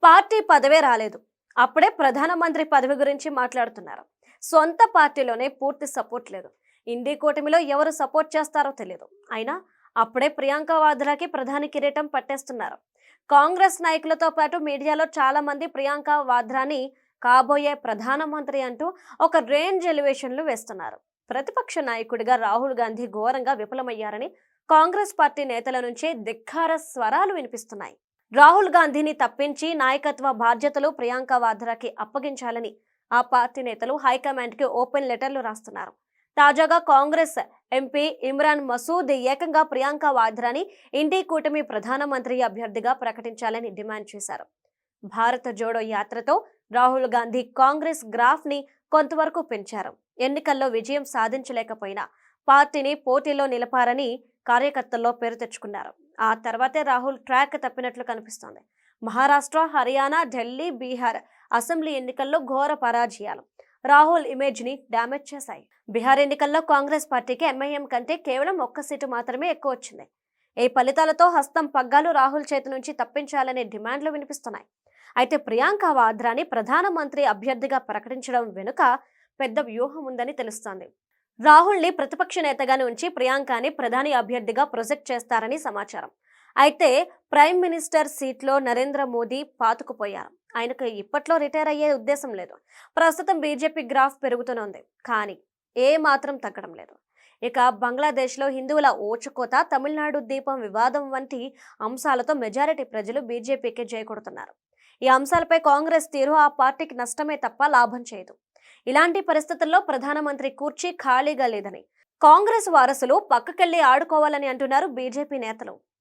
Party పదవే రాలేదు. అప్పుడే ప్రధానమంత్రి పదవి గురించి మాట్లాడుతున్నారు. సొంత పార్టీలోనే పూర్తి సపోర్ట్ లేదు. ఇండి కూటమిలో ఎవరు సపోర్ట్ చేస్తారో తెలియదు. అయినా అప్పుడే ప్రియాంక వాద్రాకి ప్రధాని కిరీటం పట్టేస్తున్నారు. కాంగ్రెస్ నాయకులతో పాటు మీడియాలో చాలా మంది ప్రియాంక వాద్రాని కాబోయే ప్రధానమంత్రి అంటూ ఒక రేంజ్ ఎలివేషన్లు వేస్తున్నారు. ప్రతిపక్ష నాయకుడిగా రాహుల్ గాంధీ ఘోరంగా విఫలమయ్యారని కాంగ్రెస్ పార్టీ నేతల నుంచి ధిక్కార స్వరాలు వినిపిస్తున్నాయి. రాహుల్ గాంధీని తప్పించి నాయకత్వ బాధ్యతలు ప్రియాంక వాద్రాకి అప్పగించాలని ఆ పార్టీ నేతలు హైకమాండ్ కి ఓపెన్ లెటర్లు రాస్తున్నారు. తాజాగా కాంగ్రెస్ ఎంపీ ఇమ్రాన్ మసూద్ ఏకంగా ప్రియాంక వాద్రాని ఇండి కూటమి ప్రధానమంత్రి అభ్యర్థిగా ప్రకటించాలని డిమాండ్ చేశారు. భారత జోడో యాత్రతో రాహుల్ గాంధీ కాంగ్రెస్ గ్రాఫ్ ని కొంతవరకు పెంచారు. ఎన్నికల్లో విజయం సాధించలేకపోయినా పార్టీని పోటీలో నిలపారని కార్యకర్తల్లో పేరు తెచ్చుకున్నారు. ఆ తర్వాతే రాహుల్ ట్రాక్ తప్పినట్లు కనిపిస్తోంది. మహారాష్ట్ర, హర్యానా, ఢిల్లీ, బీహార్ అసెంబ్లీ ఎన్నికల్లో ఘోర పరాజయాలు రాహుల్ ఇమేజ్ ని డ్యామేజ్ చేశాయి. బీహార్ ఎన్నికల్లో కాంగ్రెస్ పార్టీకి ఎంఐఎం కంటే కేవలం 1 సీటు మాత్రమే ఎక్కువ వచ్చింది. ఈ ఫలితాలతో హస్తం పగ్గాలు రాహుల్ చేతి నుంచి తప్పించాలనే డిమాండ్లు వినిపిస్తున్నాయి. అయితే ప్రియాంక వాద్రాని ప్రధానమంత్రి అభ్యర్థిగా ప్రకటించడం వెనుక పెద్ద వ్యూహం ఉందని తెలుస్తోంది. రాహుల్ ని ప్రతిపక్ష నేతగానే ఉంచి ప్రియాంకని ప్రధాని అభ్యర్థిగా ప్రొజెక్ట్ చేస్తారని సమాచారం. అయితే ప్రైమ్ మినిస్టర్ సీట్లో నరేంద్ర మోదీ పాతుకుపోయారు. ఆయనకు ఇప్పట్లో రిటైర్ అయ్యే ఉద్దేశం లేదు. ప్రస్తుతం బీజేపీ గ్రాఫ్ పెరుగుతూనే కానీ ఏ మాత్రం తగ్గడం లేదు. ఇక బంగ్లాదేశ్లో హిందువుల ఓచుకోత, తమిళనాడు దీపం వివాదం వంటి అంశాలతో మెజారిటీ ప్రజలు బీజేపీకి జై కొడుతున్నారు. ఈ అంశాలపై కాంగ్రెస్ తీరు ఆ పార్టీకి నష్టమే తప్ప లాభం చేయదు. ఇలాంటి పరిస్థితుల్లో ప్రధానమంత్రి కుర్చీ ఖాళీగా లేదని కాంగ్రెస్ వారసులు పక్కకెళ్లి ఆడుకోవాలని అంటున్నారు బీజేపీ నేతలు.